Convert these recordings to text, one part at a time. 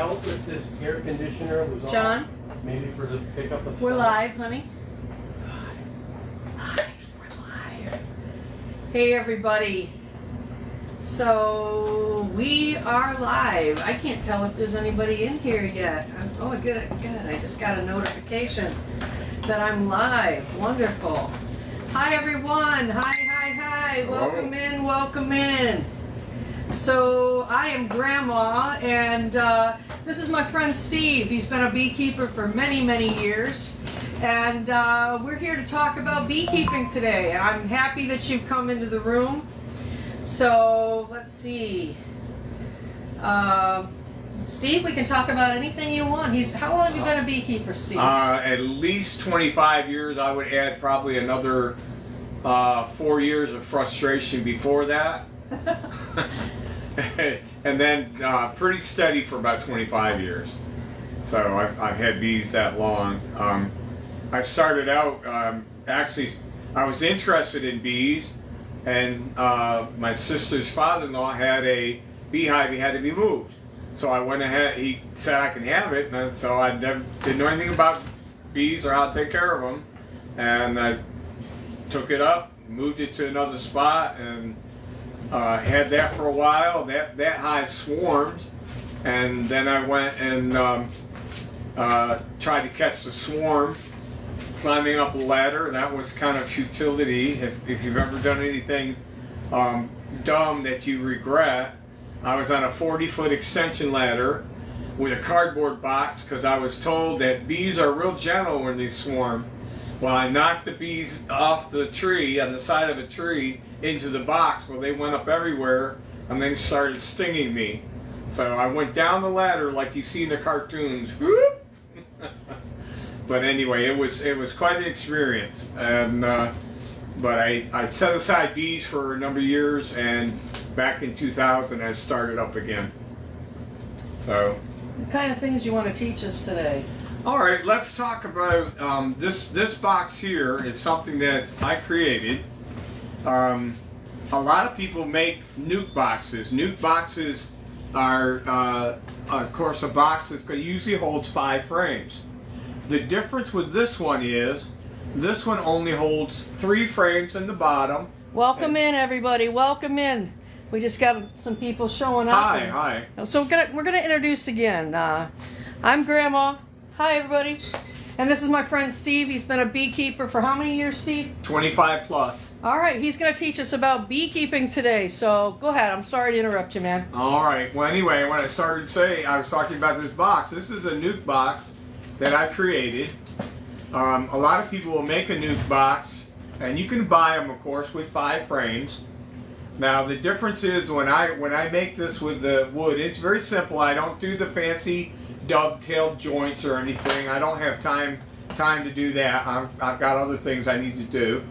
help if this air conditioner was on? John? Maybe for the pickup of We're sound? live, honey. We're live. Hey, everybody. So, we are live. I can't tell if there's anybody in here yet. Oh, good. I just got a notification that I'm live. Wonderful. Hi, everyone. Hi. Welcome in, welcome in. So, I am Grandma, and this is my friend Steve. He's been a beekeeper for many, many years. And we're here to talk about beekeeping today. I'm happy that you've come into the room. So, let's see. Steve, we can talk about anything you want. How long have you been a beekeeper, Steve? At least 25 years. I would add probably another 4 years of frustration before that. And then pretty steady for about 25 years. So I've had bees that long. I started out, actually, I was interested in bees, and my sister's father-in-law had a beehive. He had to be moved. So I went ahead, he said I can have it, and so I never didn't know anything about bees or how to take care of them. And I took it up, moved it to another spot, and had that for a while. That hive swarmed, and then I went and tried to catch the swarm, climbing up a ladder. That was kind of futility. If you've ever done anything dumb that you regret. I was on a 40-foot extension ladder with a cardboard box because I was told that bees are real gentle when they swarm. Well, I knocked the bees off the tree, on the side of a tree, into the box. Well, they went up everywhere and then started stinging me. So I went down the ladder like you see in the cartoons. Whoop! But anyway, it was quite an experience. And but I set aside bees for a number of years, and back in 2000 I started up again. So. What kind of things you want to teach us today? All right, let's talk about this box here is something that I created. A lot of people make nuke boxes. Nuke boxes are, of course, a box that usually holds 5 frames. The difference with this one is this one only holds 3 frames in the bottom. Welcome in, everybody. Welcome in. We just got some people showing up. Hi. So we're gonna introduce again. I'm Grandma. Hi, everybody. And this is my friend Steve. He's been a beekeeper for how many years, Steve? 25 plus. All right. He's gonna teach us about beekeeping today. So go ahead. I'm sorry to interrupt you, man. All right. Well, anyway, when I started saying, I was talking about this box. This is a nuke box that I created. A lot of people will make a nuke box, and you can buy them, of course, with 5 frames. Now the difference is when I make this with the wood, it's very simple. I don't do the fancy dovetailed joints or anything. I don't have time to do that. I've got other things I need to do.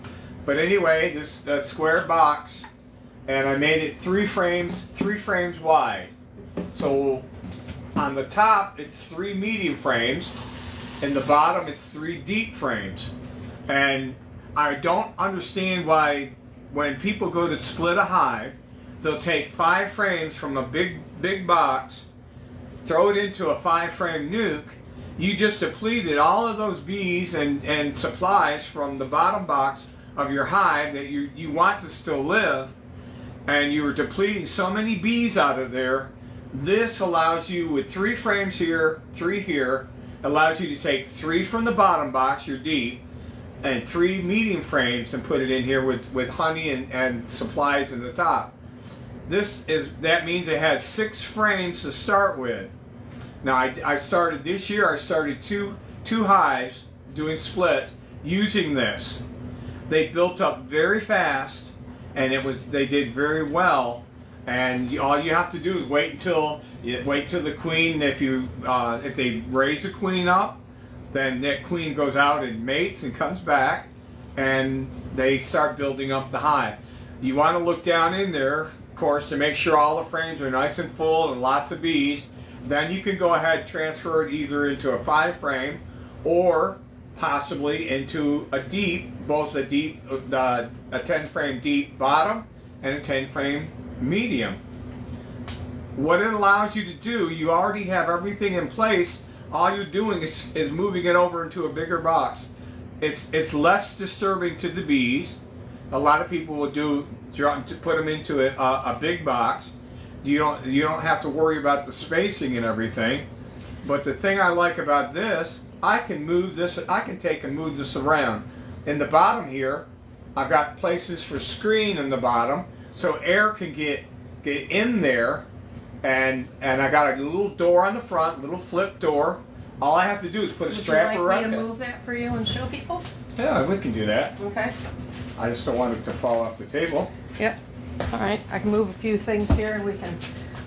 But anyway, just a square box, and I made it 3 frames wide. So on the top it's 3 medium frames, and the bottom it's 3 deep frames. And I don't understand why when people go to split a hive, they'll take 5 frames from a big box, throw it into a 5-frame nuke. You just depleted all of those bees and supplies from the bottom box of your hive that you want to still live, and you were depleting so many bees out of there. This allows you, with 3 frames here, 3 here, allows you to take 3 from the bottom box, your deep, and 3 medium frames and put it in here with honey and supplies in the top. That means it has 6 frames to start with. Now I started this year. I started two hives doing splits using this. They built up very fast, and they did very well. And all you have to do is wait till the queen. If they raise the queen up, then that queen goes out and mates and comes back, and they start building up the hive. You want to look down in there, of course, to make sure all the frames are nice and full and lots of bees. Then you can go ahead and transfer it either into a 5-frame or possibly into a deep, both a 10-frame deep bottom and a 10-frame medium. what it allows you to do, you already have everything in place. All you're doing is moving it over into a bigger box. It's less disturbing to the bees. A lot of people will put them into a big box. You don't have to worry about the spacing and everything. But the thing I like about this, I can take and move this around. In the bottom here, I've got places for screen in the bottom, so air can get in there. And I got a little door on the front, little flip door. All I have to do is put a strap around it. Would you like me to move that for you and show people? Yeah, we can do that. Okay. I just don't want it to fall off the table. Yep. All right. I can move a few things here, and we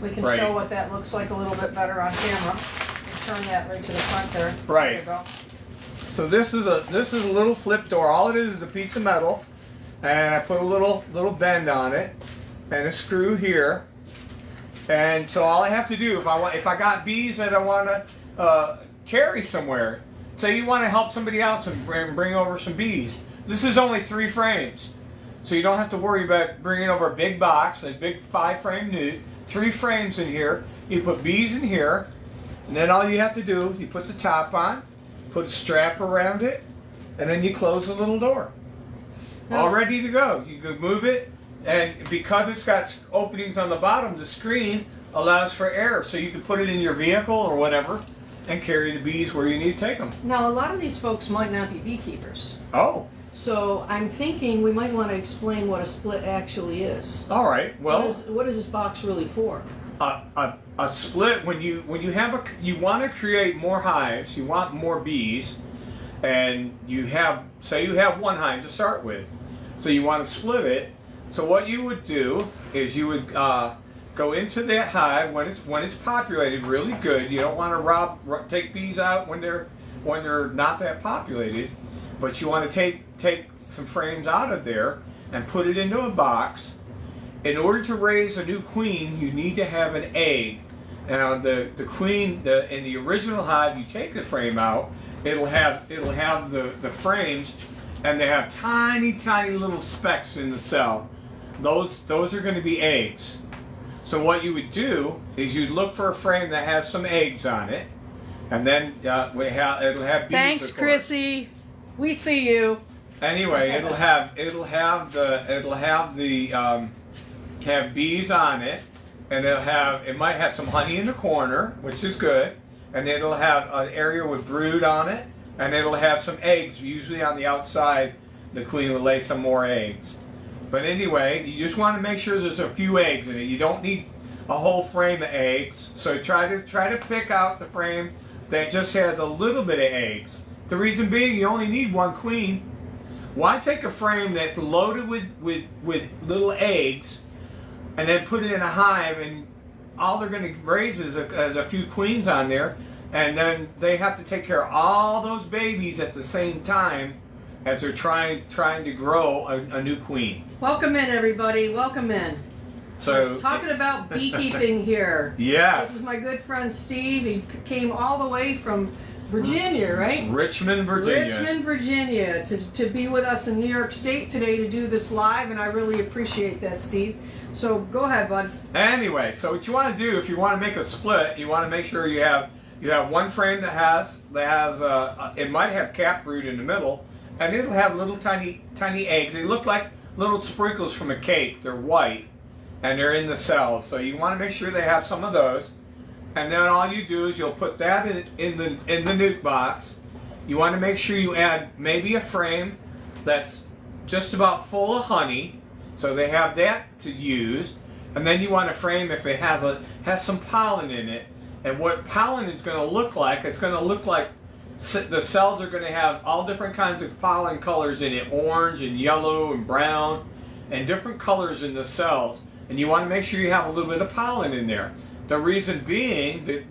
can Right. show what that looks like a little bit better on camera. Turn that right to the front there. Right. There you go. So this is a little flip door. All it is a piece of metal, and I put a little bend on it, and a screw here. And so all I have to do, if I got bees that I want to carry somewhere, say you want to help somebody else and bring over some bees, this is only 3 frames. So you don't have to worry about bringing over a big box, a big 5-frame newt. 3 frames in here. You put bees in here, and then all you have to do, you put the top on, put a strap around it, and then you close the little door. All ready to go. You can move it. And because it's got openings on the bottom, the screen allows for air. So you can put it in your vehicle or whatever and carry the bees where you need to take them. Now, a lot of these folks might not be beekeepers. Oh. So I'm thinking we might want to explain what a split actually is. All right. Well, what is this box really for? A split, when you want to create more hives, you want more bees, and say you have 1 hive to start with. So you want to split it. So what you would do is you would go into that hive when it's populated really good. You don't want to take bees out when they're not that populated, but you want to take some frames out of there and put it into a box. In order to raise a new queen, you need to have an egg. And the queen in the original hive, you take the frame out. It'll have the frames, and they have tiny little specks in the cell. Those are going to be eggs. So what you would do is you'd look for a frame that has some eggs on it, and then it'll have bees. Thanks, Chrissy. We see you. Anyway, it'll have bees on it, and it might have some honey in the corner, which is good, and it'll have an area with brood on it, and it'll have some eggs. Usually on the outside, the queen will lay some more eggs. But anyway, you just want to make sure there's a few eggs in it. You don't need a whole frame of eggs. So try to pick out the frame that just has a little bit of eggs. The reason being, you only need 1 queen. Why take a frame that's loaded with little eggs and then put it in a hive, and all they're going to raise is a few queens on there, and then they have to take care of all those babies at the same time as they're trying to grow a new queen. Welcome in, everybody. Welcome in. So we're talking about beekeeping here. Yes. This is my good friend Steve. He came all the way from Virginia, right? Richmond, Virginia. Richmond, Virginia, to be with us in New York State today to do this live, and I really appreciate that, Steve. So go ahead, bud. Anyway, so what you want to do if you want to make a split, you want to make sure you have 1 frame that has it might have cap brood in the middle, and it'll have little tiny eggs. They look like little sprinkles from a cake. They're white, and they're in the cells. So you want to make sure they have some of those. And then all you do is you'll put that in the nuke box. You want to make sure you add maybe a frame that's just about full of honey, so they have that to use. And then you want a frame if it has some pollen in it. And what pollen is going to look like, it's going to look like the cells are going to have all different kinds of pollen colors in it, orange and yellow and brown, and different colors in the cells. And you want to make sure you have a little bit of pollen in there. The reason being that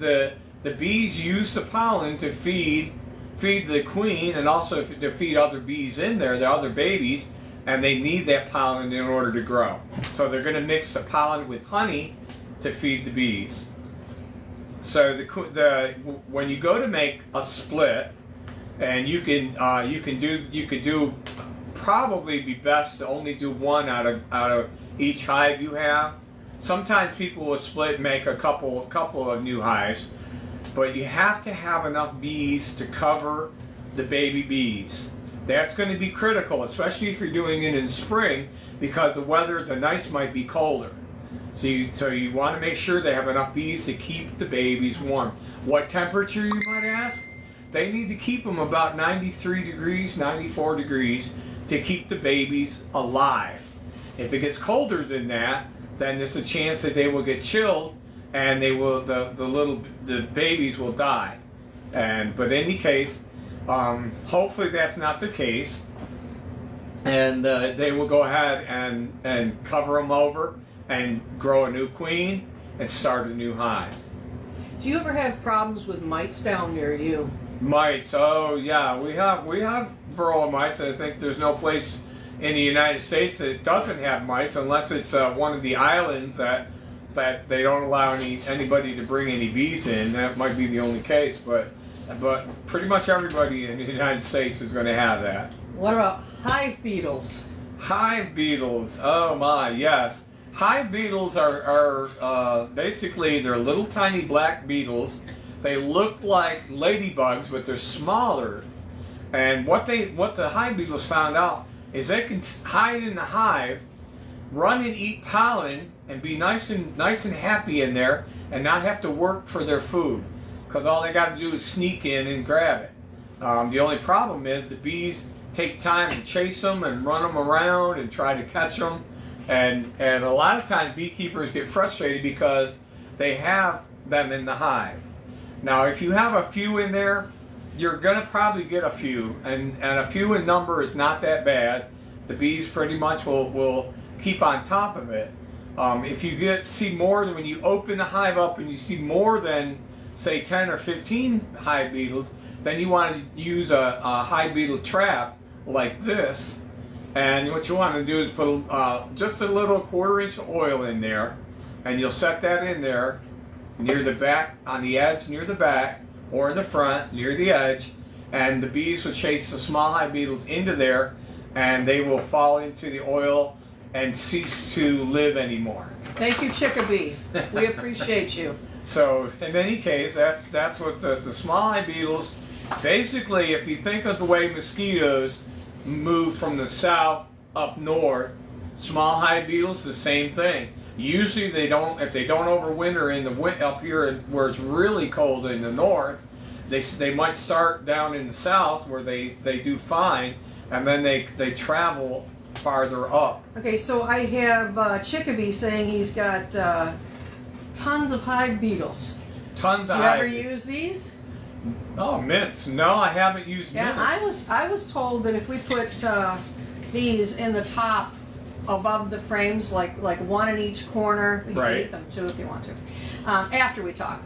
the bees use the pollen to feed the queen, and also to feed other bees in there, the other babies, and they need that pollen in order to grow. So they're going to mix the pollen with honey to feed the bees. So when you go to make a split, and you could do probably be best to only do 1 out of each hive you have. sometimes people will split and make a couple of new hives, but you have to have enough bees to cover the baby bees. That's going to be critical, especially if you're doing it in spring, because the nights might be colder. So you want to make sure they have enough bees to keep the babies warm. What temperature, you might ask? They need to keep them about 93 degrees, 94 degrees to keep the babies alive. If it gets colder than that, then there's a chance that they will get chilled and the babies will die. But in any case, hopefully that's not the case. And they will go ahead and cover them over and grow a new queen and start a new hive. Do you ever have problems with mites down near you? Mites, oh yeah, we have varroa mites. I think there's no place in the United States that doesn't have mites, unless it's one of the islands that they don't allow anybody to bring any bees in. That might be the only case, but pretty much everybody in the United States is going to have that. What about hive beetles? Hive beetles, oh my, yes. Hive beetles are basically, they're little tiny black beetles. They look like ladybugs, but they're smaller. And what the hive beetles found out is they can hide in the hive, run and eat pollen, and be nice and happy in there, and not have to work for their food, because all they got to do is sneak in and grab it. The only problem is the bees take time to chase them and run them around and try to catch them, and a lot of times beekeepers get frustrated because they have them in the hive. Now, if you have a few in there, you're going to probably get a few, and a few in number is not that bad. The bees pretty much will keep on top of it. If you see more than, when you open the hive up and you see more than, say, 10 or 15 hive beetles, then you want to use a hive beetle trap like this. And what you want to do is put just a little 1/4 inch of oil in there, and you'll set that in there near the back, on the edge near the back, or in the front near the edge, and the bees will chase the small hive beetles into there, and they will fall into the oil and cease to live anymore. Thank you, Chickabee. We appreciate you. So in any case, that's what the small hive beetles, basically, if you think of the way mosquitoes move from the south up north, small hive beetles, the same thing. Usually if they don't overwinter in the up here where it's really cold in the north, they might start down in the south where they do fine, and then they travel farther up. Okay, so I have Chickabee saying he's got tons of hive beetles. Tons Do of you hive ever beetles. use these? Oh, mints. No, I haven't used mints. Yeah, I was told that if we put these in the top above the frames, like one in each corner, you can eat them too if you want to, after we talk.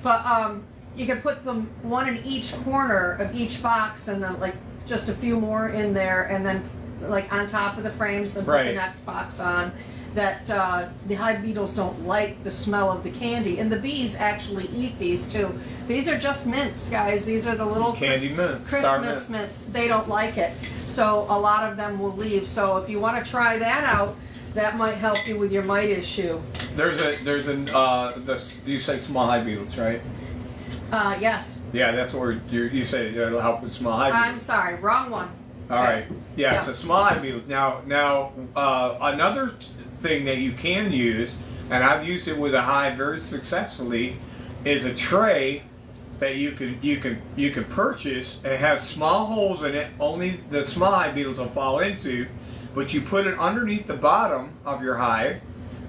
But you can put them one in each corner of each box, and then like just a few more in there, and then like on top of the frames, then put the next box on. That the hive beetles don't like the smell of the candy, and the bees actually eat these too. These are just mints, guys. These are the little candy mints, Christmas mints. They don't like it, so a lot of them will leave. So if you want to try that out, that might help you with your mite issue. You say small hive beetles, right? Yes. Yeah, that's where you say it'll help with small hive beetles. I'm sorry, wrong one. All right. Yeah, so small hive beetles. Now, another thing that you can use, and I've used it with a hive very successfully, is a tray that you can purchase. It has small holes in it. Only the small hive beetles will fall into, but you put it underneath the bottom of your hive.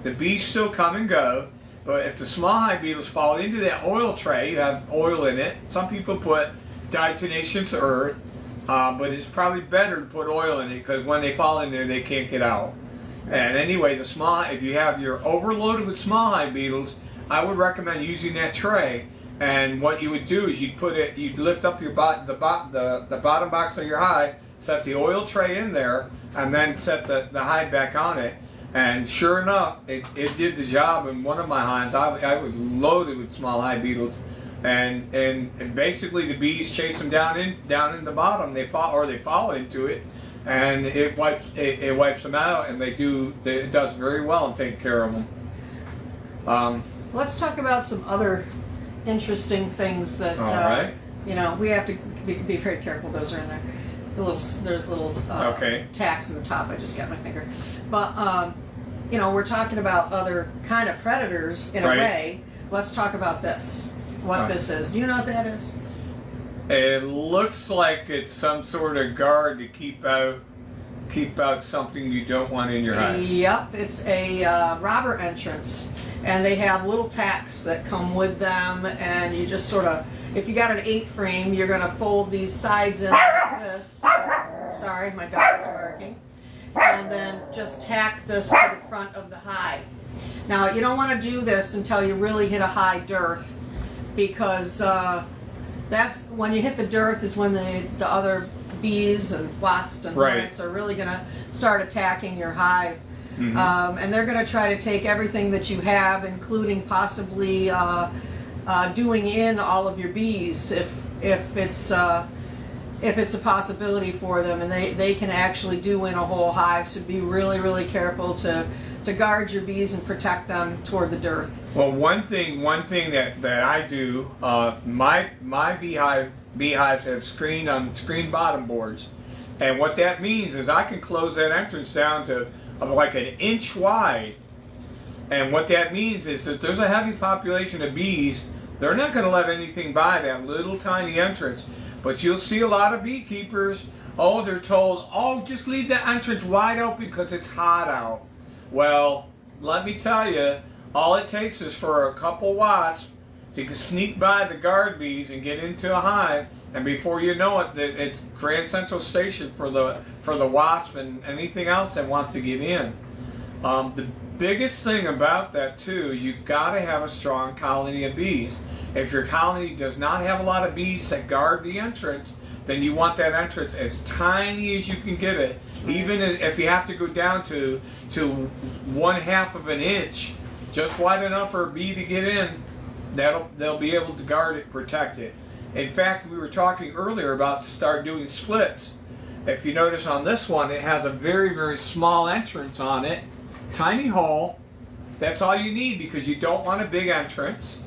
The bees still come and go, but if the small hive beetles fall into that oil tray, you have oil in it. Some people put diatomaceous earth, but it's probably better to put oil in it, because when they fall in there, they can't get out. And anyway, if you're overloaded with small hive beetles, I would recommend using that tray. And what you would do is you'd lift up the bottom box of your hive, set the oil tray in there, and then set the hive back on it. And sure enough, it did the job in one of my hives. I was loaded with small hive beetles, and basically the bees chase them down in the bottom. They fall into it, and it wipes them out, and it does very well in taking care of them. Let's talk about some other interesting things that, All right. you know, we have to be very careful. Those are in there. There's little Okay. tacks in the top. I just got my finger. But, you know, we're talking about other kind of predators in Right. a way. Let's talk about this. What this is. Do you know what that is? It looks like it's some sort of guard to keep out something you don't want in your hive. Yep, it's a robber entrance, and they have little tacks that come with them, and you just sort of, if you got an 8-frame, you're going to fold these sides in like this. Sorry, my dog is barking. And then just tack this to the front of the hive. Now, you don't want to do this until you really hit a high dearth, because that's when you hit the dearth is when the other bees and wasps and Right. hornets are really going to start attacking your hive. Mhm. And they're going to try to take everything that you have, including possibly doing in all of your bees if it's a possibility for them, and they can actually do in a whole hive. So be really, really careful to guard your bees and protect them toward the dearth. Well, one thing that I do, my beehives have screen bottom boards, and what that means is I can close that entrance down to like an inch wide, and what that means is that there's a heavy population of bees. They're not going to let anything by that little tiny entrance, but you'll see a lot of beekeepers, oh, they're told, oh, just leave the entrance wide open because it's hot out. Well, let me tell you, all it takes is for a couple wasps to sneak by the guard bees and get into a hive, and before you know it, it's Grand Central Station for the wasp and anything else that wants to get in. The biggest thing about that too is you've got to have a strong colony of bees. If your colony does not have a lot of bees that guard the entrance, then you want that entrance as tiny as you can get it. Even if you have to go down to 1/2 of an inch, just wide enough for a bee to get in, they'll be able to guard it, protect it. In fact, we were talking earlier about start doing splits. If you notice on this one, it has a very, very small entrance on it, tiny hole. That's all you need because you don't want a big entrance.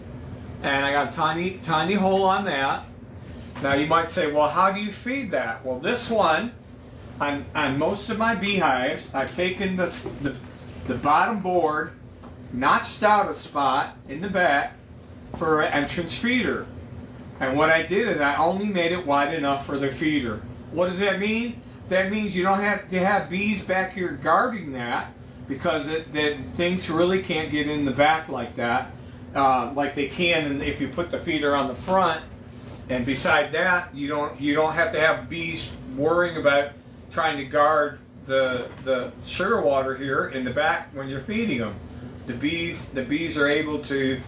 And I got a tiny hole on that. Now you might say, well, how do you feed that? Well, this one, on most of my beehives, I've taken the bottom board, notched out a spot in the back for an entrance feeder. And what I did is I only made it wide enough for the feeder. What does that mean? That means you don't have to have bees back here guarding that, because things really can't get in the back like that, like they can if you put the feeder on the front. And beside that, you don't have to have bees worrying about trying to guard the sugar water here in the back when you're feeding them. The bees are able to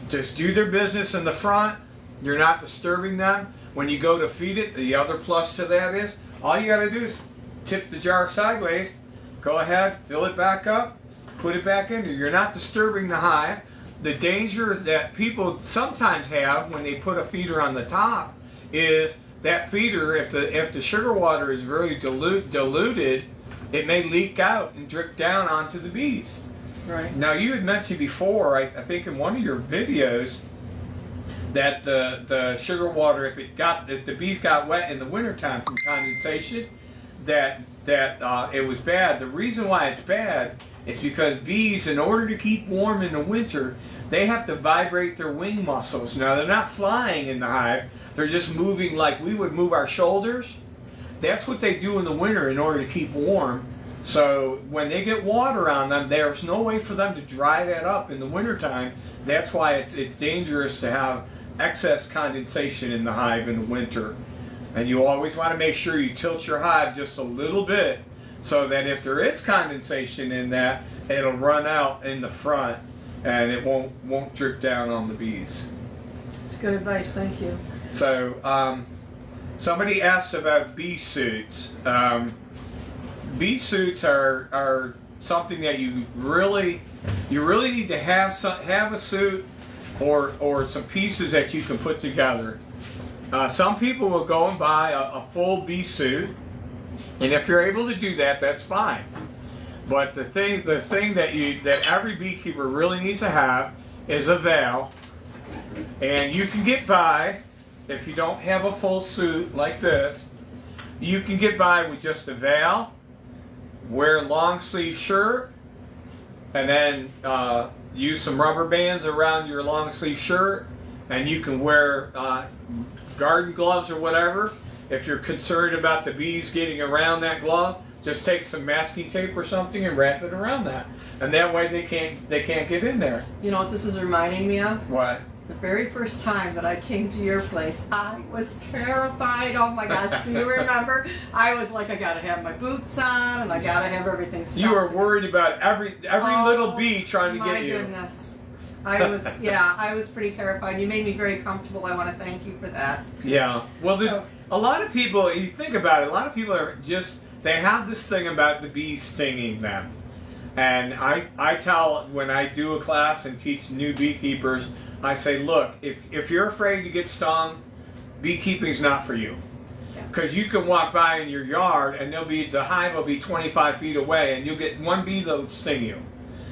just do their business in the front. You're not disturbing them. When you go to feed it, the other plus to that is all you got to do is tip the jar sideways. Go ahead, fill it back up, put it back in there. You're not disturbing the hive. The danger that people sometimes have when they put a feeder on the top is that feeder, if the sugar water is very diluted, it may leak out and drip down onto the bees. Right. Now you had mentioned before, I think in one of your videos, that the sugar water, if the bees got wet in the wintertime from condensation, that it was bad. The reason why it's bad is because bees, in order to keep warm in the winter, they have to vibrate their wing muscles. Now they're not flying in the hive, they're just moving like we would move our shoulders. That's what they do in the winter in order to keep warm. So when they get water on them, there's no way for them to dry that up in the wintertime. That's why it's dangerous to have excess condensation in the hive in the winter. And you always want to make sure you tilt your hive just a little bit so that if there is condensation in that, it'll run out in the front and it won't drip down on the bees. That's good advice, thank you. So somebody asked about bee suits. Bee suits are something that you really need to have a suit or some pieces that you can put together. Some people will go and buy a full bee suit, and if you're able to do that, that's fine. But the thing that every beekeeper really needs to have is a veil. And you can get by, if you don't have a full suit like this, you can get by with just a veil, wear a long sleeve shirt, and then use some rubber bands around your long sleeve shirt, and you can wear garden gloves or whatever. If you're concerned about the bees getting around that glove, just take some masking tape or something and wrap it around that, and that way they can't get in there. You know what this is reminding me of? What? The very first time that I came to your place, I was terrified. Oh my gosh, do you remember? I was like, I gotta have my boots on and I gotta have everything stuffed. You were worried about every little bee trying to get you. My goodness. I was pretty terrified. You made me very comfortable. I want to thank you for that. Yeah. Well, a lot of people, you think about it, a lot of people are just, they have this thing about the bees stinging them. And I tell, when I do a class and teach new beekeepers, I say, look, if you're afraid to get stung, beekeeping's not for you. Because you can walk by in your yard and the hive will be 25 feet away and you'll get one bee that'll sting you.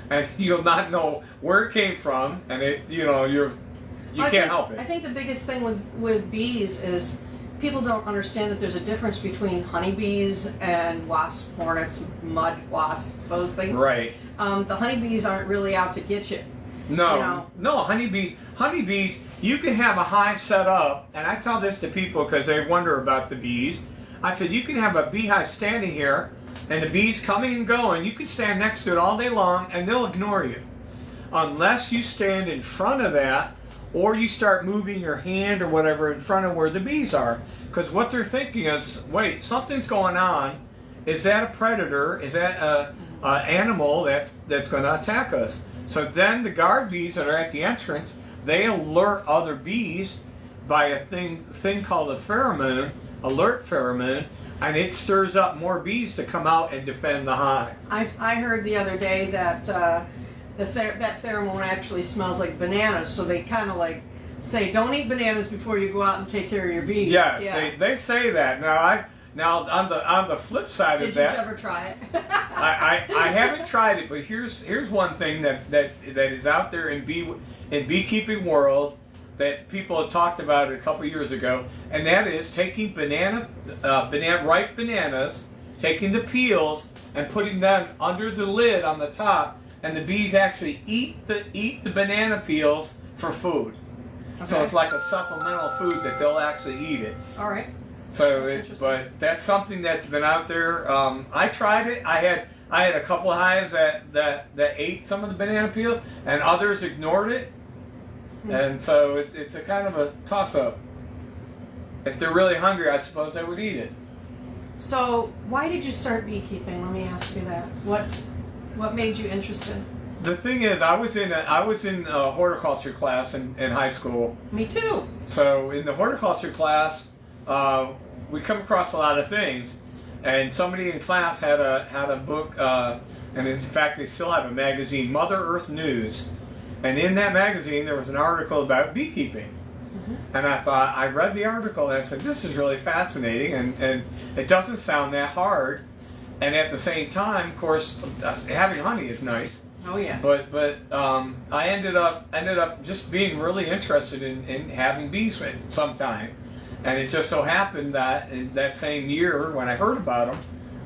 And you'll not know where it came from, and you can't help it. I think the biggest thing with bees is people don't understand that there's a difference between honeybees and wasps, hornets, mud wasps, those things. Right. The honeybees aren't really out to get you. No, honeybees, you can have a hive set up, and I tell this to people because they wonder about the bees. I said, you can have a beehive standing here, and the bees coming and going, you can stand next to it all day long, and they'll ignore you. Unless you stand in front of that, or you start moving your hand or whatever in front of where the bees are. Because what they're thinking is, wait, something's going on. Is that a predator? Is that an animal that's going to attack us? So then the guard bees that are at the entrance, they alert other bees by a thing called a pheromone, alert pheromone, and it stirs up more bees to come out and defend the hive. I heard the other day that that pheromone actually smells like bananas, so they kind of like say, don't eat bananas before you go out and take care of your bees. Yes, yeah. They say that. Now on the flip side of that, did you ever try it? I haven't tried it, but here's one thing that is out there in beekeeping world that people had talked about a couple years ago, and that is taking ripe bananas, taking the peels and putting them under the lid on the top, and the bees actually eat the banana peels for food. Okay. So it's like a supplemental food that they'll actually eat it. All right. So, but that's something that's been out there. I tried it. I had a couple of hives that ate some of the banana peels, and others ignored it. And so it's a kind of a toss-up. If they're really hungry, I suppose they would eat it. So why did you start beekeeping? Let me ask you that. What made you interested? The thing is, I was in a horticulture class in high school. Me too. So in the horticulture class, we come across a lot of things, and somebody in class had a book, and in fact they still have a magazine, Mother Earth News, and in that magazine there was an article about beekeeping. And I read the article and I said, this is really fascinating, and it doesn't sound that hard, and at the same time, of course, having honey is nice. Oh yeah. But I ended up just being really interested in having bees sometime. And it just so happened that in that same year, when I heard about them,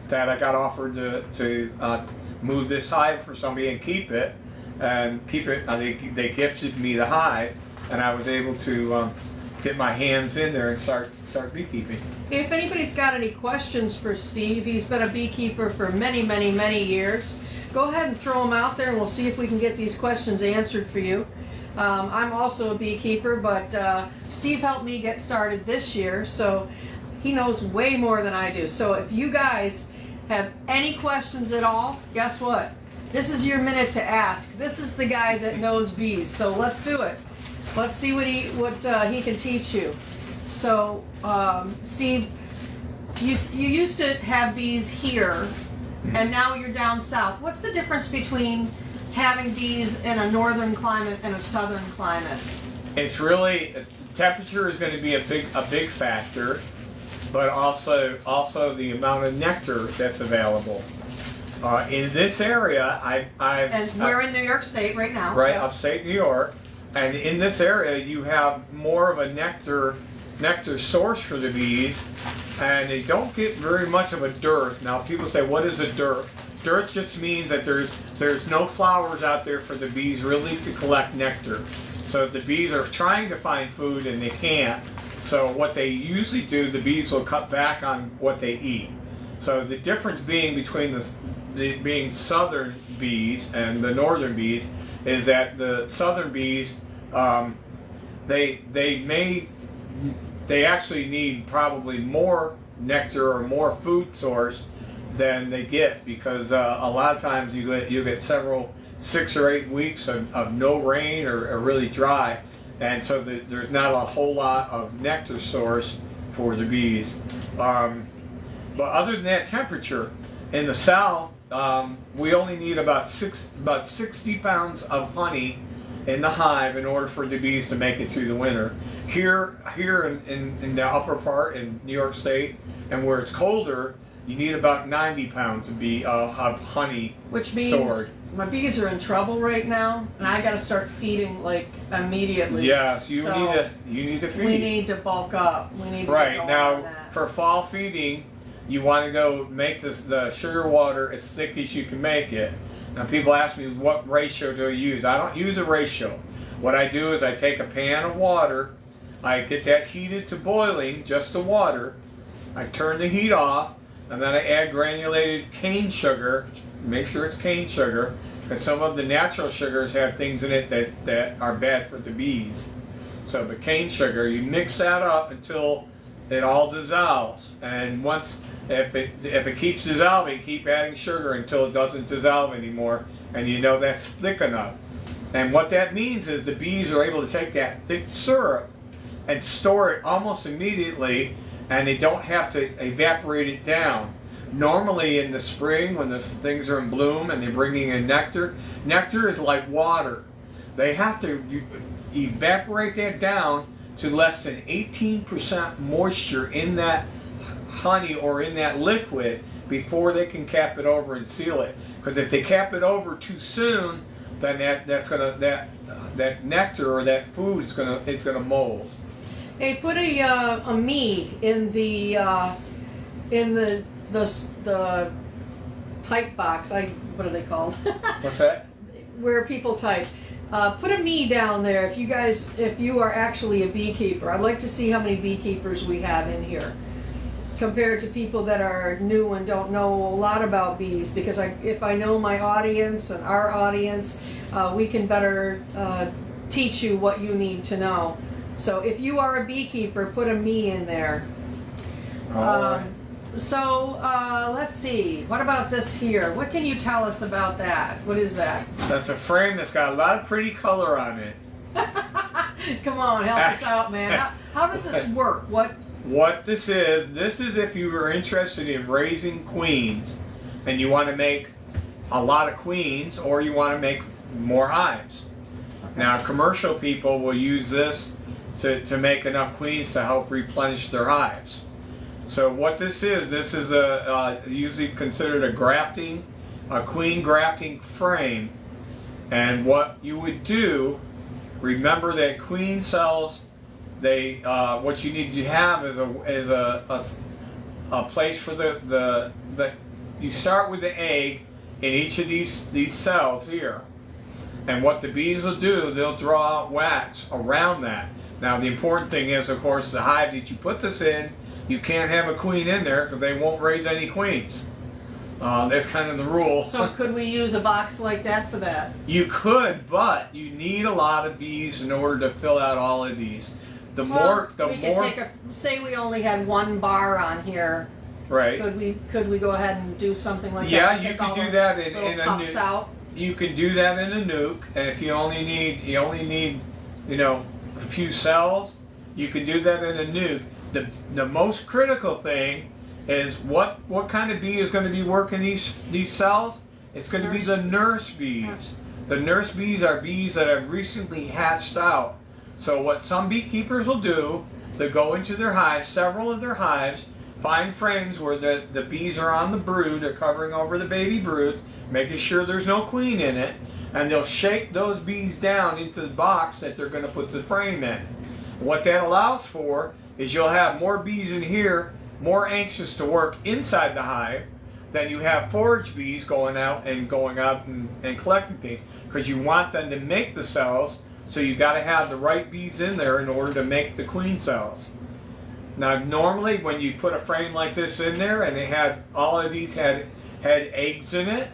that I got offered to move this hive for somebody and keep it. They gifted me the hive, and I was able to get my hands in there and start beekeeping. If anybody's got any questions for Steve, he's been a beekeeper for many, many, many years. Go ahead and throw them out there, and we'll see if we can get these questions answered for you. I'm also a beekeeper, but Steve helped me get started this year, so he knows way more than I do. So if you guys have any questions at all, guess what? This is your minute to ask. This is the guy that knows bees, so let's do it. Let's see what he can teach you. So, Steve, you used to have bees here, and now you're down south. What's the difference between having bees in a northern climate and a southern climate? It's really, temperature is going to be a big factor, but also the amount of nectar that's available. In this area, And we're in New York State right now. right, Yeah. upstate New York, and in this area you have more of a nectar source for the bees, and they don't get very much of a dearth. Now people say, what is a dearth? Dearth just means that there's no flowers out there for the bees really to collect nectar. So if the bees are trying to find food and they can't, so what they usually do, the bees will cut back on what they eat. So the difference being between being southern bees and the northern bees is that the southern bees, they actually need probably more nectar or more food source than they get, because a lot of times you get 6 or 8 weeks of no rain or really dry, and so there's not a whole lot of nectar source for the bees. But other than that, temperature in the south, we only need about 60 pounds of honey in the hive in order for the bees to make it through the winter. Here in the upper part in New York State, and where it's colder, you need about 90 pounds of honey Which means stored. my bees are in trouble right now, and I got to start feeding like immediately. Yes, you So need to feed. we need to bulk up. We need to Right, get going now, on that. for fall feeding, you want to go make the sugar water as thick as you can make it. Now people ask me, what ratio do I use? I don't use a ratio. What I do is I take a pan of water, I get that heated to boiling, just the water, I turn the heat off, and then I add granulated cane sugar. Make sure it's cane sugar, because some of the natural sugars have things in it that are bad for the bees. So the cane sugar, you mix that up until it all dissolves, and if it keeps dissolving, keep adding sugar until it doesn't dissolve anymore, and you know that's thick enough. And what that means is the bees are able to take that thick syrup and store it almost immediately, and they don't have to evaporate it down. Normally in the spring, when the things are in bloom and they're bringing in nectar, nectar is like water. They have to evaporate that down to less than 18% moisture in that honey or in that liquid before they can cap it over and seal it. Because if they cap it over too soon, then that nectar or that food is gonna mold. Hey, put a me in the type box. What are they called? What's that? Where people type. Put a me down there if you are actually a beekeeper. I'd like to see how many beekeepers we have in here compared to people that are new and don't know a lot about bees, because if I know my audience and our audience, we can better teach you what you need to know. So if you are a beekeeper, put a me in there. So let's see, what about this here? What can you tell us about that? What is that? That's a frame that's got a lot of pretty color on it. Come on, help us out, man. How does this work? What this is if you are interested in raising queens and you want to make a lot of queens, or you want to make more hives. Okay. Now commercial people will use this to make enough queens to help replenish their hives. So what this is usually considered a queen grafting frame. And what you would do, remember that queen cells, what you need to have is a place for you start with the egg in each of these cells here. And what the bees will do, they'll draw wax around that. Now the important thing is, of course, the hive that you put this in, you can't have a queen in there because they won't raise any queens. That's kind of the rule. So could we use a box like that for that? You could, but you need a lot of bees in order to fill out all of these. Say we only had one bar on here. Right. Could we go ahead and do something like that? Yeah, you could do that in a nuke. Out? You can do that in a nuke, and if you only need a few cells, you can do that in a nuke. The most critical thing is what kind of bee is going to be working these cells? It's going to be the nurse bees. The nurse bees are bees that have recently hatched out. So what some beekeepers will do, they'll go into their hives, several of their hives, find frames where the bees are on the brood, they're covering over the baby brood, making sure there's no queen in it, and they'll shake those bees down into the box that they're going to put the frame in. What that allows for is you'll have more bees in here, more anxious to work inside the hive, than you have forage bees going out and collecting things, because you want them to make the cells, so you got to have the right bees in there in order to make the queen cells. Now normally when you put a frame like this in there and they had all of these had eggs in it,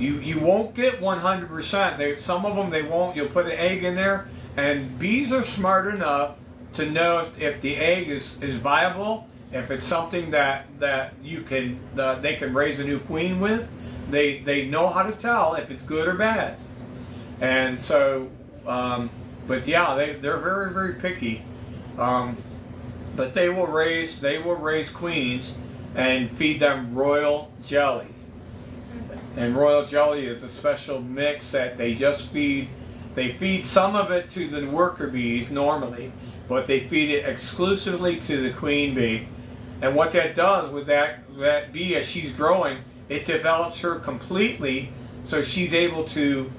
you won't get 100%. Some of them they won't. You'll put an egg in there, and bees are smart enough to know if the egg is viable, if it's something that they can raise a new queen with. They know how to tell if it's good or bad. And so, but yeah, they're very, very picky. But they will raise queens and feed them royal jelly. And royal jelly is a special mix that they just feed. They feed some of it to the worker bees normally, but they feed it exclusively to the queen bee. And what that does with that bee as she's growing, it develops her completely, so she's able to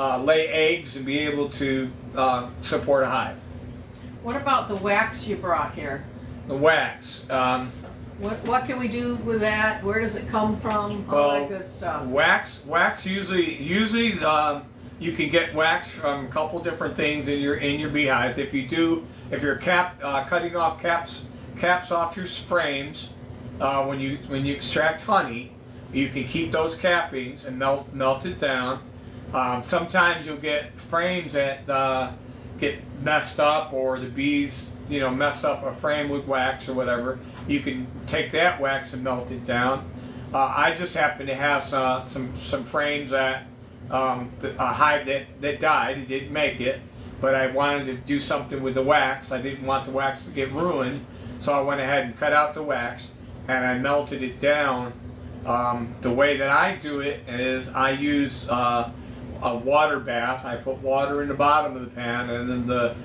lay eggs and be able to support a hive. What about the wax you brought here? The wax. What can we do with that? Where does it come from? All that good stuff. Wax usually you can get wax from a couple different things in your beehives. If you're cutting off caps off your frames, when you extract honey, you can keep those cappings and melt it down. Sometimes you'll get frames that get messed up, or the bees messed up a frame with wax or whatever. You can take that wax and melt it down. I just happen to have some frames that a hive that died. It didn't make it, but I wanted to do something with the wax. I didn't want the wax to get ruined, so I went ahead and cut out the wax and I melted it down. The way that I do it is I use a water bath. I put water in the bottom of the pan and then the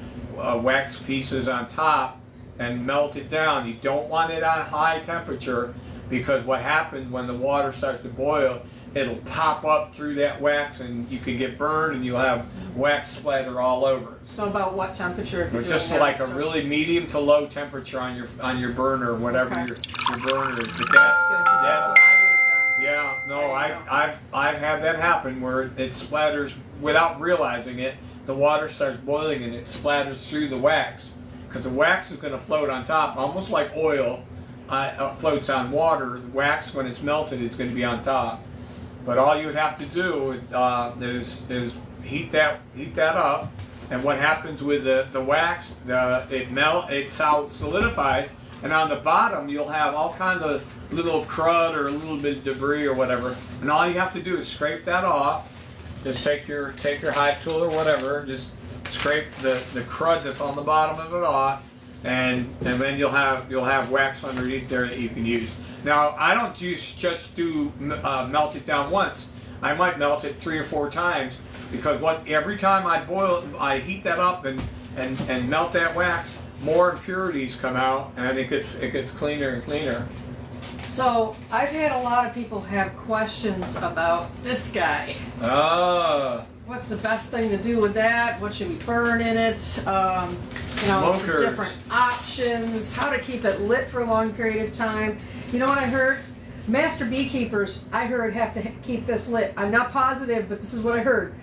wax pieces on top and melt it down. You don't want it on high temperature, because what happens when the water starts to boil, it'll pop up through that wax and you can get burned and you'll have wax splatter all over. So about what temperature? If you're just doing like that, a really medium to low temperature on your burner, whatever Okay. your burner is. But That's good, 'cause that's what I would have done. yeah, no, I've had that happen where it splatters without realizing it. The water starts boiling and it splatters through the wax, because the wax is going to float on top, almost like oil floats on water. The wax, when it's melted, is going to be on top. But all you would have to do is heat that up, and what happens with the wax? It solidifies, and on the bottom you'll have all kinds of little crud or a little bit of debris or whatever, and all you have to do is scrape that off. Just take your hive tool or whatever, just scrape the crud that's on the bottom of it off, and then you'll have wax underneath there that you can use. Now I don't just do melt it down once. I might melt it 3 or 4 times, because every time I heat that up and melt that wax, more impurities come out, and it gets cleaner and cleaner. So I've had a lot of people have questions about this guy. What's the best thing to do with that? What should we burn in it? Some different options. How to keep it lit for a long period of time. You know what I heard? Master beekeepers, I heard, have to keep this lit. I'm not positive, but this is what I heard.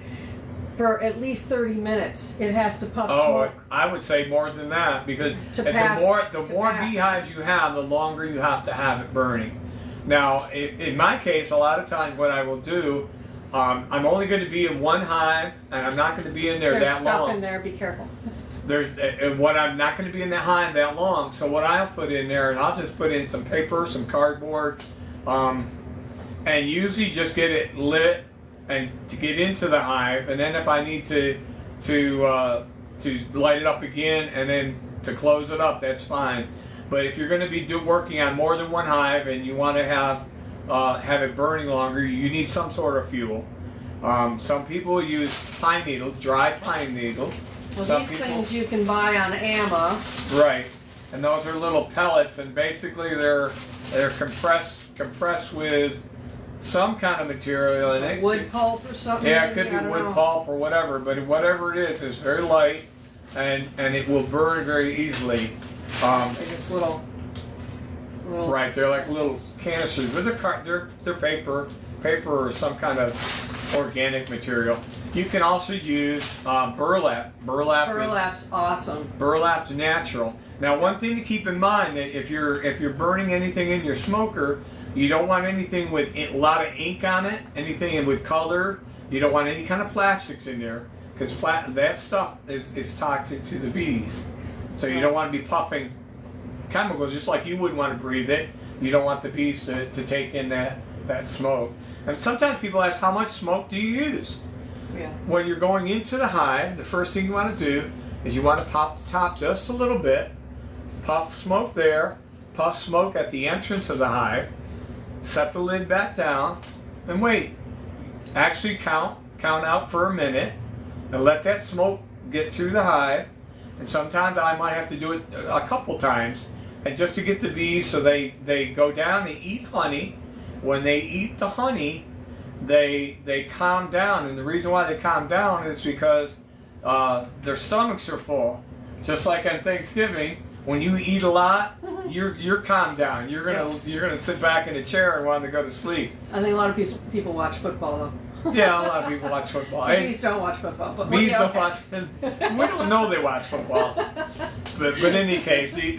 For at least 30 minutes, it has to puff smoke. I would say more than that, because the more beehives you have, the longer you have to have it burning. Now, in my case, a lot of times what I will do, I'm only going to be in one hive, and I'm not going to be in there There's that long. There's stuff in there, be careful. I'm not going to be in that hive that long, so what I'll put in there is I'll just put in some paper, some cardboard, and usually just get it lit and to get into the hive, and then if I need to light it up again and then to close it up, that's fine. But if you're going to be working on more than one hive and you want to have it burning longer, you need some sort of fuel. Some people use pine needles, dry pine needles. Well, these things you can buy on Amma. Right. and those are little pellets, and basically they're compressed with some kind of material in it. Wood pulp or something? Yeah, it could maybe? be I don't wood know. pulp or whatever, but whatever it is, it's very light, and it will burn very easily. Like this little. Right, they're like little canisters, but they're paper or some kind of organic material. You can also use burlap. Burlap's awesome. Burlap's natural. Now, one thing to keep in mind that if you're burning anything in your smoker, you don't want anything with a lot of ink on it, anything with color. You don't want any kind of plastics in there because that stuff is toxic to the bees. So you don't want to be puffing chemicals just like you wouldn't want to breathe it. You don't want the bees to take in that smoke. And sometimes people ask, how much smoke do you use? Yeah. When you're going into the hive, the first thing you want to do is you want to pop the top just a little bit, puff smoke there, puff smoke at the entrance of the hive, set the lid back down, and wait. Actually count out for a minute, and let that smoke get through the hive. And sometimes I might have to do it a couple times, and just to get the bees so they go down and eat honey. When they eat the honey, they calm down, and the reason why they calm down is because their stomachs are full. Just like on Thanksgiving, when you eat a lot, you're calmed down. You're gonna sit back in a chair and want to go to sleep. I think a lot of people watch football though. Yeah, a lot of people watch football. Bees don't watch football, but Bees yeah, don't okay. watch. We don't know they watch football, but in any case, the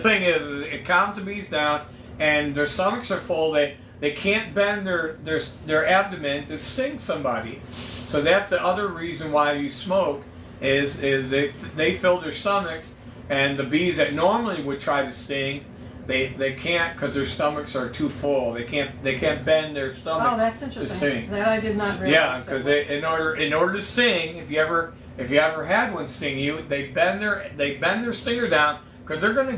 thing is, it calms the bees down, and their stomachs are full. They can't bend their abdomen to sting somebody. So that's the other reason why you smoke is they fill their stomachs, and the bees that normally would try to sting, they can't because their stomachs are too full. They can't bend their stomach. Oh, that's to interesting. sting. That I did not realize. Yeah, because in order to sting, if you ever had one sting you, they bend their stinger down because they're gonna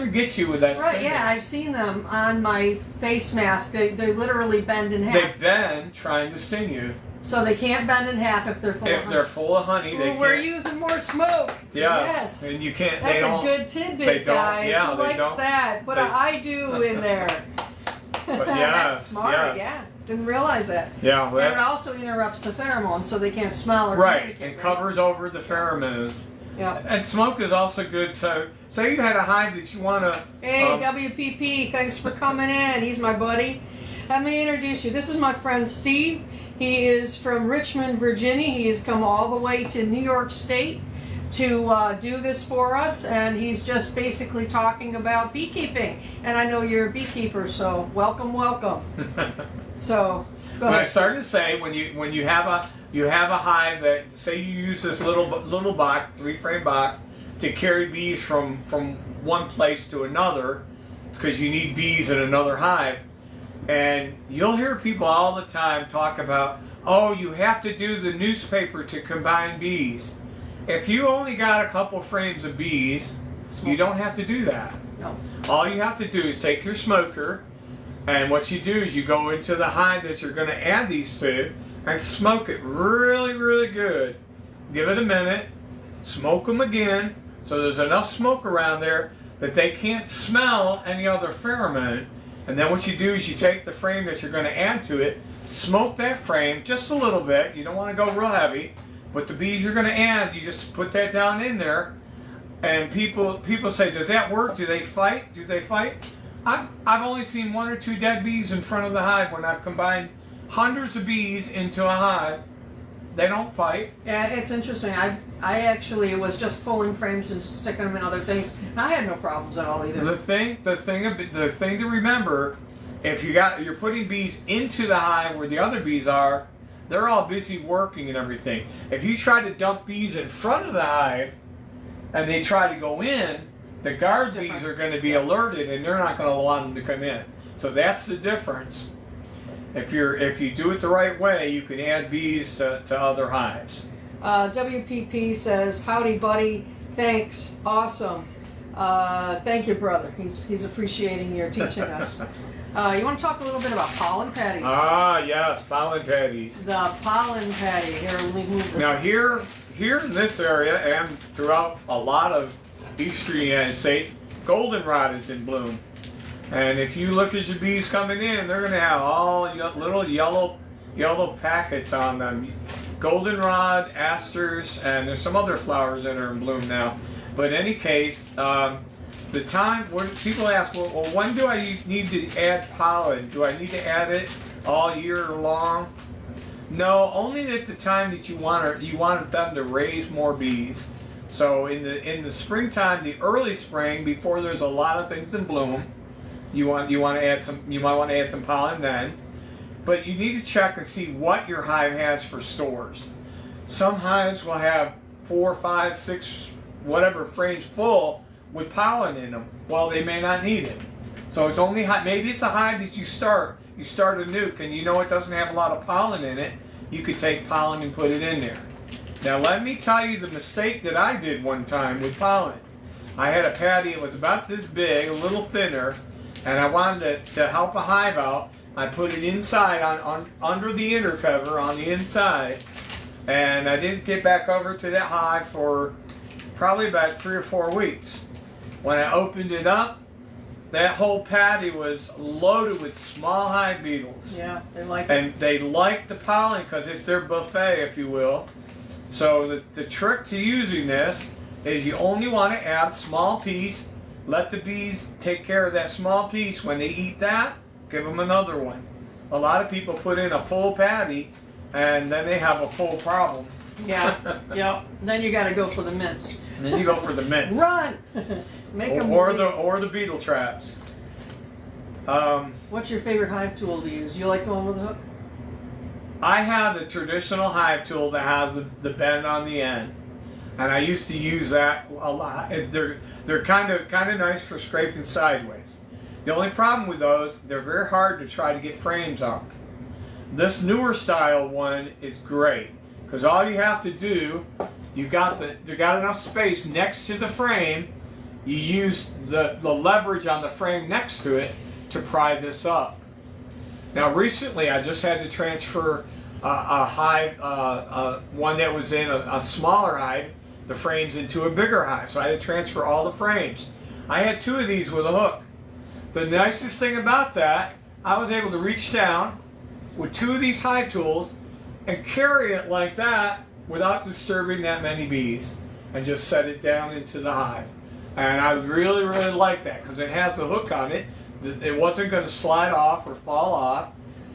get you with that. Right, stinger. yeah, I've seen them on my face mask. They literally bend in half. They bend trying to sting you. So they can't bend in half if they're full of If honey. they're full of honey, they Well, we're can't. using more smoke. Yes, and you can't. That's they don't. a good they tidbit, don't- guys. yeah, Who they likes don't- that? Put they- an I do in there. But That's yes, smart, yes. yeah. Didn't realize that. Yeah, well, And it that's also interrupts the pheromones so they can't smell or right. communicate, It covers over the pheromones. Yeah. And smoke is also good. So, say you had a hive that you want to. Hey, WPP, thanks for coming in. He's my buddy. Let me introduce you. This is my friend Steve. He is from Richmond, Virginia. He has come all the way to New York State to do this for us, and he's just basically talking about beekeeping. And I know you're a beekeeper, so welcome. So, go When I ahead. started to say when you have a hive that say you use this little box, 3-frame box, to carry bees from one place to another, it's because you need bees in another hive. And you'll hear people all the time talk about, oh, you have to do the newspaper to combine bees. If you only got a couple frames of bees, you don't have to do that. No. All you have to do is take your smoker, and what you do is you go into the hive that you're going to add these to and smoke it really, really good. Give it a minute, smoke them again, so there's enough smoke around there that they can't smell any other pheromone. And then what you do is you take the frame that you're going to add to it, smoke that frame just a little bit. You don't want to go real heavy, but the bees you're going to add, you just put that down in there. And people say, does that work? Do they fight? I've only seen 1 or 2 dead bees in front of the hive when I've combined hundreds of bees into a hive. They don't fight. Yeah, it's interesting. I actually was just pulling frames and sticking them in other things, and I had no problems at all either. The thing to remember, if you're putting bees into the hive where the other bees are, they're all busy working and everything. If you try to dump bees in front of the hive and they try to go in, the guard bees are going to be alerted and they're not going to allow them to come in. So that's the difference. If you do it the right way, you can add bees to other hives. WPP says, howdy buddy, thanks, awesome. Thank you, brother. He's appreciating your teaching us. You want to talk a little bit about pollen patties? Ah, yes, pollen patties. The pollen patty. Here, let me move this. Now here in this area and throughout a lot of eastern United States, goldenrod is in bloom. And if you look at your bees coming in, they're going to have all little yellow packets on them. Goldenrod, asters, and there's some other flowers that are in bloom now. But in any case, the time when people ask, well, when do I need to add pollen? Do I need to add it all year long? No, only at the time that you want them to raise more bees. So in the springtime, the early spring, before there's a lot of things in bloom, you might want to add some pollen then. But you need to check and see what your hive has for stores. Some hives will have 4, 5, 6, whatever frames full with pollen in them. Well, they may not need it. So it's only maybe it's a hive that you start a nuke and you know it doesn't have a lot of pollen in it. You could take pollen and put it in there. Now let me tell you the mistake that I did one time with pollen. I had a patty, it was about this big, a little thinner, and I wanted to help a hive out. I put it inside under the inner cover on the inside, and I didn't get back over to that hive for probably about 3 or 4 weeks. When I opened it up, that whole patty was loaded with small hive beetles. Yeah, they like it. And they like the pollen because it's their buffet, if you will. So the trick to using this is you only want to add a small piece. Let the bees take care of that small piece. When they eat that, give them another one. A lot of people put in a full patty and then they have a full problem. Yeah, yep. Then you got to go for the mints. And then you go for the mints. Run! Make them or the beetle traps. What's your favorite hive tool to use? You like the one with the hook? I have the traditional hive tool that has the bend on the end, and I used to use that a lot. They're kind of nice for scraping sideways. The only problem with those, they're very hard to try to get frames up. This newer style one is great because all you have to do, you got enough space next to the frame. You use the leverage on the frame next to it to pry this up. Now recently I just had to transfer a hive, one that was in a smaller hive, the frames into a bigger hive. So I had to transfer all the frames. I had 2 of these with a hook. The nicest thing about that, I was able to reach down with 2 of these hive tools and carry it like that without disturbing that many bees and just set it down into the hive. And I really, really like that because it has a hook on it. It wasn't going to slide off or fall off,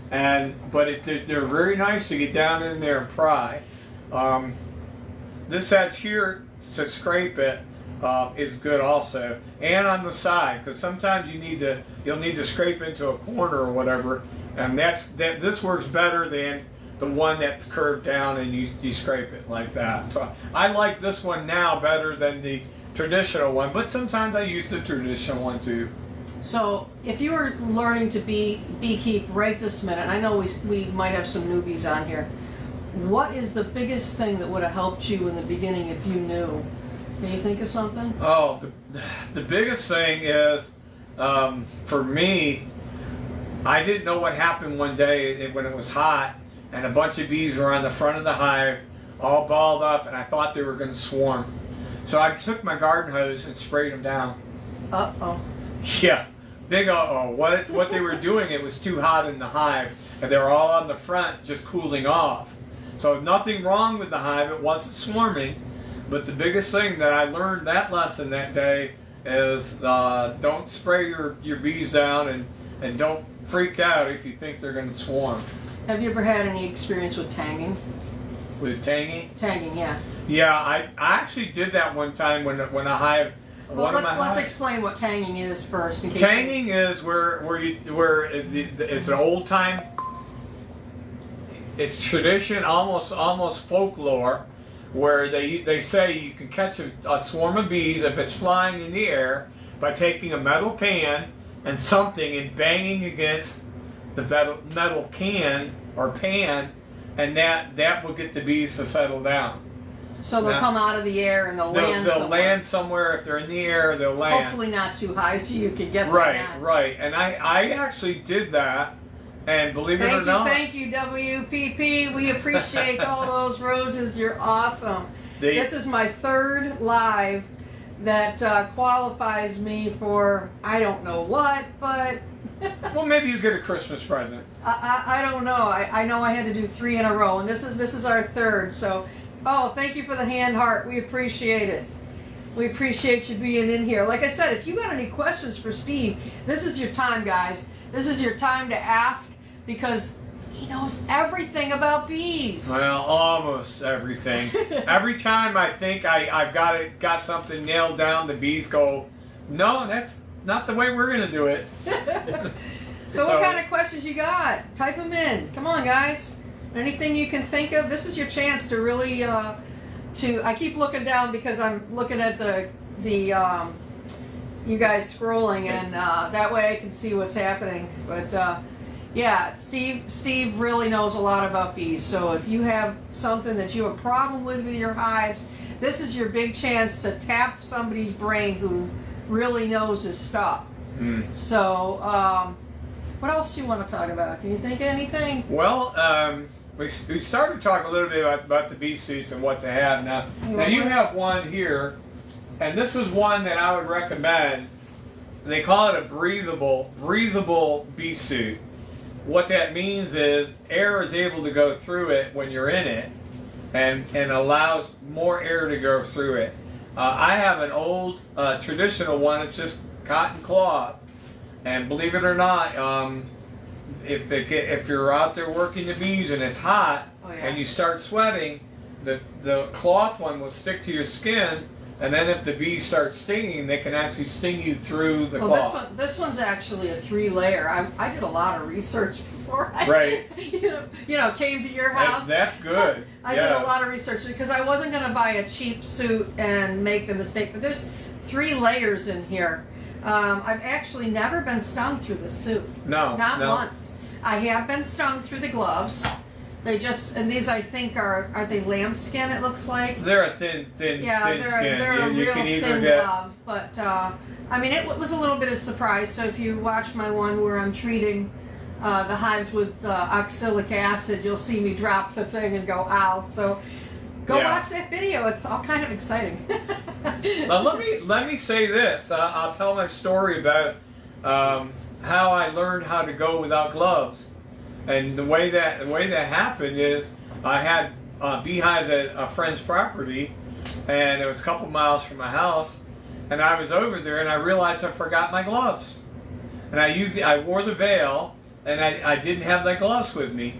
but they're very nice to get down in there and pry. This that's here to scrape it is good also, and on the side because sometimes you'll need to scrape into a corner or whatever, and this works better than the one that's curved down and you scrape it like that. So I like this one now better than the traditional one, but sometimes I use the traditional one too. So if you were learning to beekeep right this minute, I know we might have some newbies on here, what is the biggest thing that would have helped you in the beginning if you knew? Can you think of something? Oh, the biggest thing is, for me, I didn't know what happened one day when it was hot and a bunch of bees were on the front of the hive all balled up and I thought they were going to swarm. So I took my garden hose and sprayed them down. Uh-oh. Yeah, big uh-oh. What they were doing, it was too hot in the hive and they were all on the front just cooling off. So nothing wrong with the hive, it wasn't swarming. But the biggest thing that I learned that lesson that day is don't spray your bees down and don't freak out if you think they're going to swarm. Have you ever had any experience with tanging? With tanging? Tanging, yeah. Yeah, I actually did that one time when a hive. Well, let's explain what tanging is first. In case tanging is where it's an old time. It's tradition, almost folklore, where they say you can catch a swarm of bees if it's flying in the air by taking a metal pan and something and banging against the metal can or pan, and that will get the bees to settle down. So they'll come out of the air and they'll land somewhere. They'll land somewhere. If they're in the air, they'll land. Hopefully not too high so you can get them down. Right. And I actually did that, and believe it or not. Thank you, WPP. We appreciate all those roses. You're awesome. This is my 3rd live that qualifies me for I don't know what, but Well, maybe you get a Christmas present. I don't know. I know I had to do 3 in a row, and this is our 3rd. So, oh, thank you for the hand heart. We appreciate it. We appreciate you being in here. Like I said, if you got any questions for Steve, this is your time, guys. This is your time to ask, because he knows everything about bees. Well, almost everything. Every time I think I've got something nailed down, the bees go, no, that's not the way we're going to do it. So what kind of questions you got? Type them in. Come on, guys. Anything you can think of. This is your chance to really, I keep looking down because I'm looking at the you guys scrolling, and that way I can see what's happening. But yeah, Steve really knows a lot about bees. So if you have something that you have a problem with your hives, this is your big chance to tap somebody's brain who really knows his stuff. So what else do you want to talk about? Can you think of anything? Well, we started to talk a little bit about the bee suits and what to have. Now you have one here, and this is one that I would recommend. They call it a breathable bee suit. What that means is air is able to go through it when you're in it, and allows more air to go through it. I have an old traditional one. It's just cotton cloth, and believe it or not, if you're out there working the bees and it's hot, and you start sweating, the cloth one will stick to your skin, and then if the bees start stinging, they can actually sting you through the cloth. This one's actually a 3-layer. I did a lot of research before I came to your house. That's good. I did a lot of research because I wasn't going to buy a cheap suit and make the mistake. But there's 3 layers in here. I've actually never been stung through the suit. No. Not once. I have been stung through the gloves. And these I think are they lambskin, it looks like? They're a thin skin. They're a real thin glove. But, I mean, it was a little bit of surprise. So if you watch my one where I'm treating the hives with oxalic acid, you'll see me drop the thing and go, ow. So go watch that video. It's all kind of exciting. Now let me say this. I'll tell my story about how I learned how to go without gloves. And the way that happened is I had beehives at a friend's property, and it was a couple miles from my house, and I was over there and I realized I forgot my gloves, and I wore the veil, and I didn't have the gloves with me,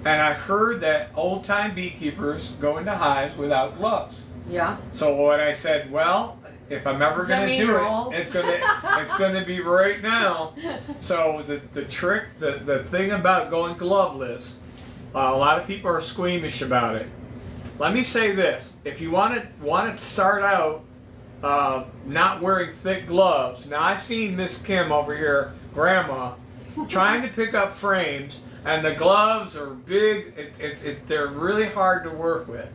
and I heard that old time beekeepers go into hives without gloves. Yeah. So what I said, well, if I'm ever going to do it, it's going to be right now. So the trick, the thing about going gloveless, a lot of people are squeamish about it. Let me say this: if you want to start out not wearing thick gloves. Now I've seen Miss Kim over here, Grandma, trying to pick up frames, and the gloves are big. They're really hard to work with.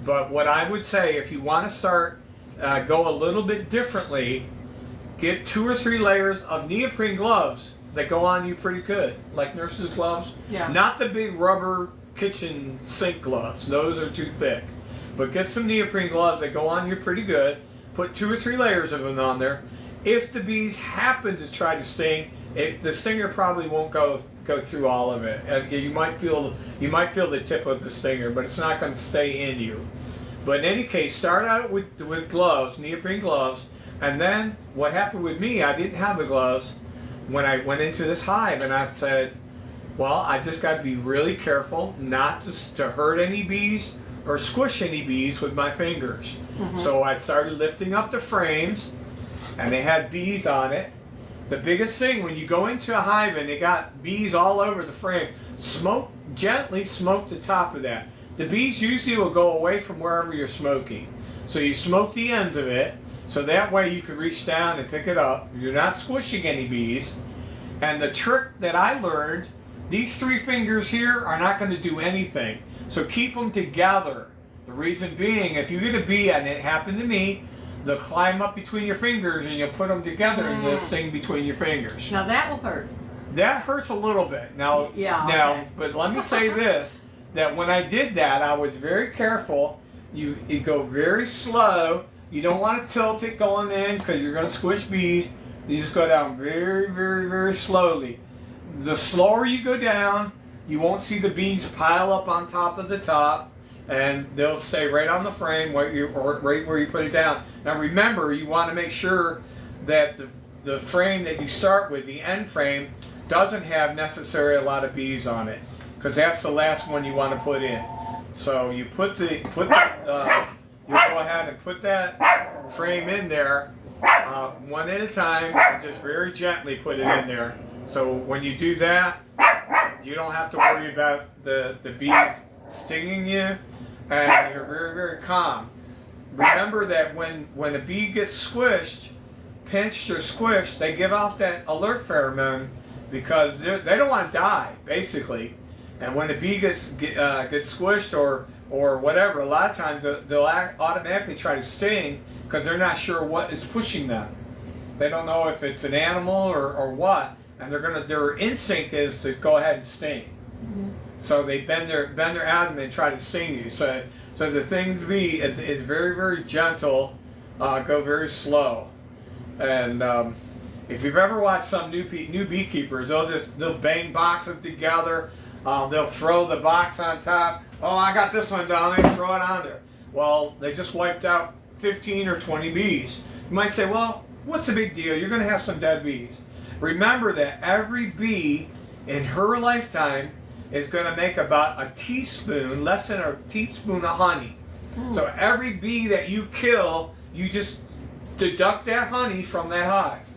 But what I would say, if you want to start go a little bit differently, get 2 or 3 layers of neoprene gloves that go on you pretty good, like nurses' gloves. Yeah. Not the big rubber kitchen sink gloves; those are too thick. But get some neoprene gloves that go on you pretty good. Put 2 or 3 layers of them on there. If the bees happen to try to sting, the stinger probably won't go through all of it. You might feel the tip of the stinger, but it's not going to stay in you. But in any case, start out with gloves, neoprene gloves, and then what happened with me, I didn't have the gloves when I went into this hive, and I said, well, I just got to be really careful not to hurt any bees or squish any bees with my fingers. Mm-hmm. So I started lifting up the frames, and they had bees on it. The biggest thing, when you go into a hive and they got bees all over the frame, gently smoke the top of that. The bees usually will go away from wherever you're smoking. So you smoke the ends of it, so that way you can reach down and pick it up. You're not squishing any bees. And the trick that I learned, these 3 fingers here are not going to do anything. So keep them together. The reason being, if you get a bee, and it happened to me, they'll climb up between your fingers and you'll put them together and they'll sting between your fingers. Now that will hurt. That hurts a little bit. Now, but let me say this, that when I did that, I was very careful. You go very slow. You don't want to tilt it going in because you're going to squish bees. You just go down very, very, very slowly. The slower you go down, you won't see the bees pile up on top of the top, and they'll stay right on the frame or right where you put it down. Now remember, you want to make sure that the frame that you start with, the end frame, doesn't have necessarily a lot of bees on it, because that's the last one you want to put in. So you you go ahead and put that frame in there one at a time, and just very gently put it in there. So when you do that, you don't have to worry about the bees stinging you, and you're very, very calm. Remember that when a bee gets squished, pinched or squished, they give off that alert pheromone because they don't want to die, basically. And when a bee gets squished or whatever, a lot of times they'll automatically try to sting because they're not sure what is pushing them. They don't know if it's an animal or what, and their instinct is to go ahead and sting. Mm-hmm. So they bend their abdomen and try to sting you. So the thing to be is very, very gentle, go very slow. And if you've ever watched some new beekeepers, they'll bang boxes together. They'll throw the box on top. Oh, I got this one down there. Throw it on there. Well, they just wiped out 15 or 20 bees. You might say, well, what's the big deal? You're going to have some dead bees. Remember that every bee in her lifetime is going to make about a teaspoon, less than a teaspoon of honey. Mm. So every bee that you kill, you just deduct that honey from that hive.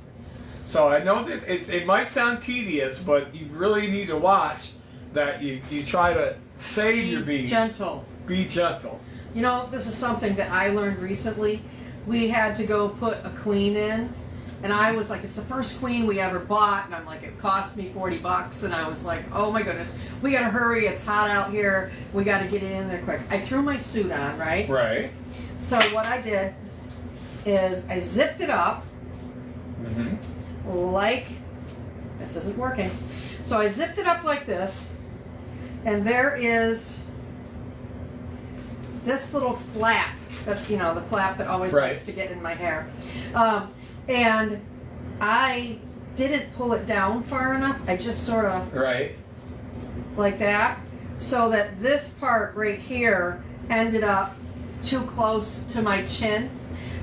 So I know this, it might sound tedious, but you really need to watch that you try to save your bees. Be gentle. Be gentle. You know, this is something that I learned recently. We had to go put a queen in, and I was like, it's the first queen we ever bought, and I'm like, it cost me $40, and I was like, oh my goodness, we gotta hurry, it's hot out here, we gotta get it in there quick. I threw my suit on, right? Right. So what I did is I zipped it up, like, this isn't working. So I zipped it up like this, and there is this little flap, that's, you know, the flap that always likes to get in my hair. And I didn't pull it down far enough. I just sort of like that, so that this part right here ended up too close to my chin.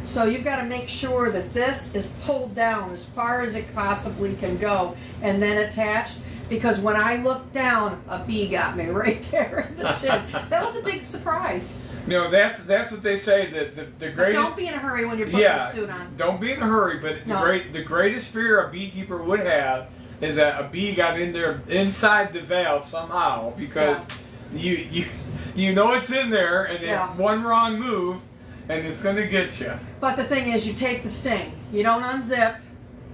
So you've got to make sure that this is pulled down as far as it possibly can go and then attached, because when I looked down, a bee got me right there in the chin. That was a big surprise. No, that's what they say. The greatest. But don't be in a hurry when you're putting your suit on. Don't be in a hurry. But the greatest fear a beekeeper would have is that a bee got in there inside the veil somehow, because you know it's in there, and one wrong move, and it's going to get you. But the thing is, you take the sting. You don't unzip.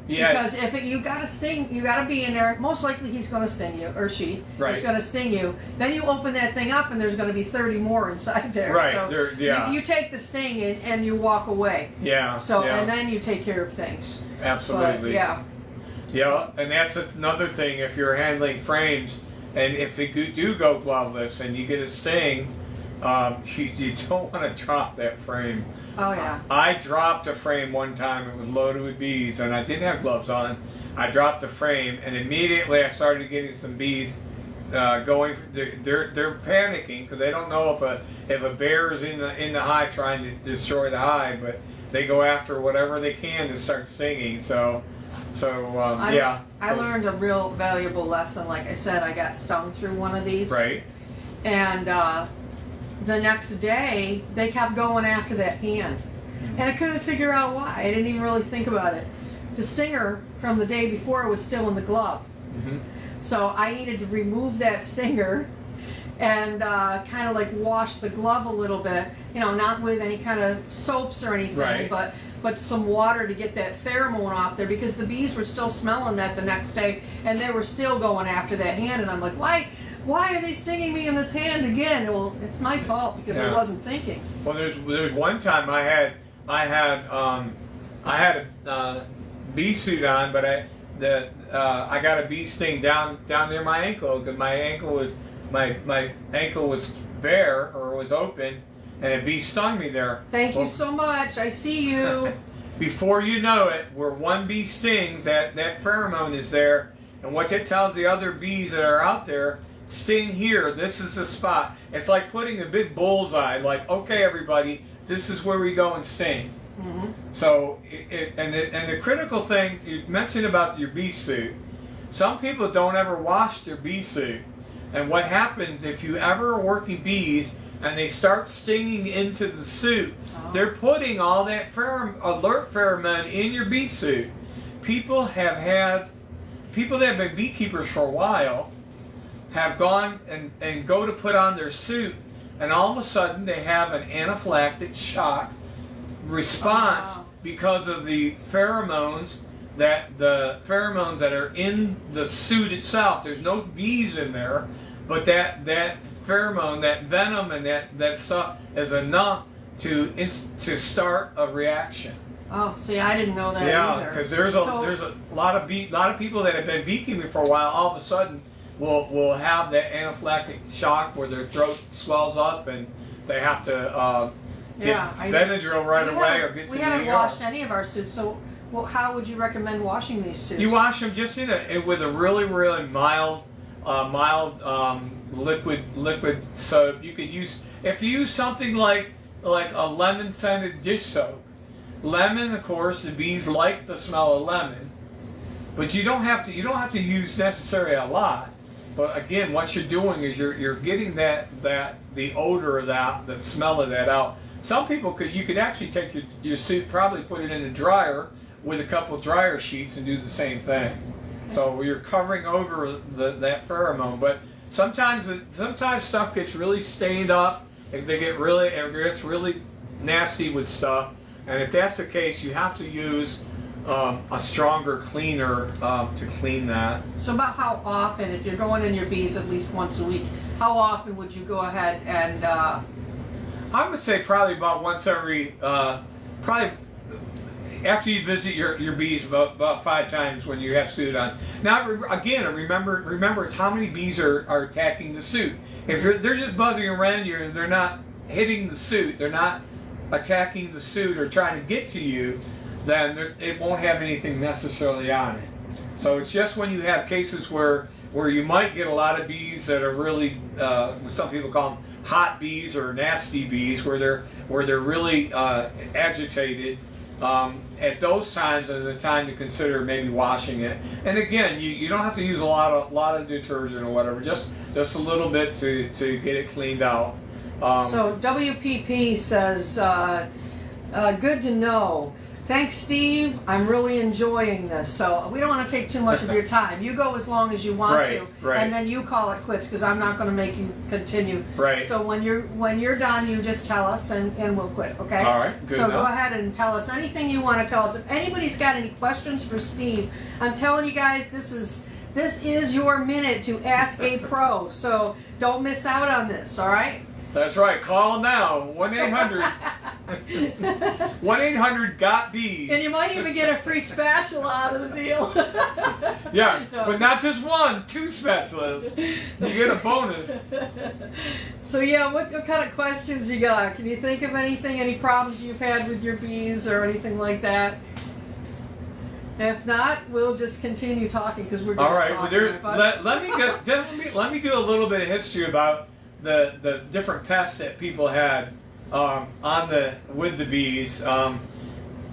Yeah. Because if you got a sting, you got a bee in there, most likely he's going to sting you, or she is going to sting you. Then you open that thing up, and there's going to be 30 more inside there. Right. So you take the sting and you walk away. Yeah. So and then you take care of things. Absolutely. But, yeah, and that's another thing. If you're handling frames, and if they do go gloveless, and you get a sting, you don't want to drop that frame. Oh yeah. I dropped a frame one time. It was loaded with bees, and I didn't have gloves on. I dropped the frame, and immediately I started getting some bees going. They're panicking because they don't know if a bear is in the hive trying to destroy the hive, but they go after whatever they can to start stinging. I learned a real valuable lesson. Like I said, I got stung through one of these. Right. And the next day, they kept going after that hand. And I couldn't figure out why. I didn't even really think about it. The stinger from the day before was still in the glove. So I needed to remove that stinger and kind of like wash the glove a little bit. You know, not with any kind of soaps or anything, but some water to get that pheromone off there, because the bees were still smelling that the next day, and they were still going after that hand. And I'm like, why are they stinging me in this hand again? Well, it's my fault because I wasn't thinking. Well, there's one time I had a bee suit on, but I got a bee sting down near my ankle, because my ankle was bare, or was open, and a bee stung me there. Thank you so much. I see you. Before you know it, where one bee stings, that pheromone is there, and what that tells the other bees that are out there, sting here, this is the spot. It's like putting a big bullseye, like, okay everybody, this is where we go and sting. Mm-hmm. So, and the critical thing, you mentioned about your bee suit, some people don't ever wash their bee suit. And what happens if you ever are working bees and they start stinging into the suit, they're putting all that alert pheromone in your bee suit. People that have been beekeepers for a while have gone and go to put on their suit, and all of a sudden they have an anaphylactic shock response because of the pheromones that are in the suit itself. There's no bees in there, but that pheromone, that venom, and that stuff is enough to start a reaction. Oh, see, I didn't know that either. Yeah, because there's a lot of people that have been beekeeping for a while. All of a sudden, will have that anaphylactic shock where their throat swells up and they have to get Benadryl right away or get to the ER. We haven't washed any of our suits, so how would you recommend washing these suits? You wash them just with a really, really mild liquid soap. You could use, if you use something like a lemon scented dish soap. Lemon, of course, the bees like the smell of lemon, but you don't have to use necessarily a lot. But again, what you're doing is you're getting the odor of that, the smell of that out. Some people you could actually take your suit, probably put it in the dryer with a couple of dryer sheets and do the same thing. So you're covering over that pheromone. But sometimes stuff gets really stained up. It gets really nasty with stuff. And if that's the case, you have to use a stronger cleaner to clean that. So about how often, if you're going in your bees at least once a week, how often would you go ahead and... I would say probably about once every, probably after you visit your bees about 5 times when you have suit on. Now again, remember it's how many bees are attacking the suit. If they're just buzzing around you and they're not hitting the suit, they're not attacking the suit or trying to get to you, then it won't have anything necessarily on it. So it's just when you have cases where you might get a lot of bees that are really, some people call them hot bees or nasty bees, where they're really agitated. At those times is the time to consider maybe washing it. And again, you don't have to use a lot of detergent or whatever, just a little bit to get it cleaned out. So WPP says, good to know. Thanks, Steve. I'm really enjoying this. So we don't want to take too much of your time. You go as long as you want to, and then you call it quits because I'm not going to make you continue. Right. So when you're done, you just tell us, and we'll quit. Okay. All right. Good enough. Go ahead and tell us anything you want to tell us. If anybody's got any questions for Steve, I'm telling you guys, this is your minute to ask a pro. So don't miss out on this. All right. That's right. Call now. 1-800-GOT-BEES. And you might even get a free spatula out of the deal. Yeah, no. But not just one, 2 spatulas. You get a bonus. So yeah, what kind of questions you got? Can you think of anything, any problems you've had with your bees or anything like that? If not, we'll just continue talking because we're going to talk. All right. Let me do a little bit of history about the different pests that people had with the bees.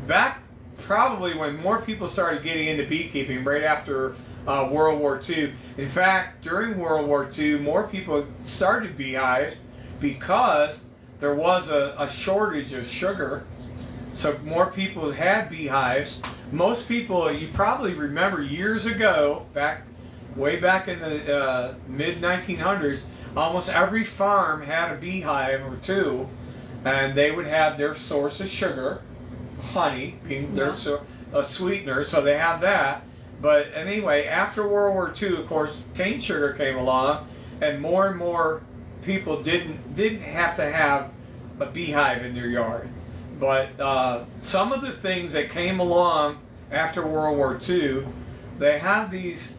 Back probably when more people started getting into beekeeping, right after World War II. In fact, during World War II, more people started beehives because there was a shortage of sugar. So more people had beehives. Most people, you probably remember years ago, way back in the mid-1900s, almost every farm had a beehive or 2, and they would have their source of sugar, honey being their sweetener, so they have that. But anyway, after World War II, of course, cane sugar came along, and more people didn't have to have a beehive in their yard. But some of the things that came along after World War II, they had these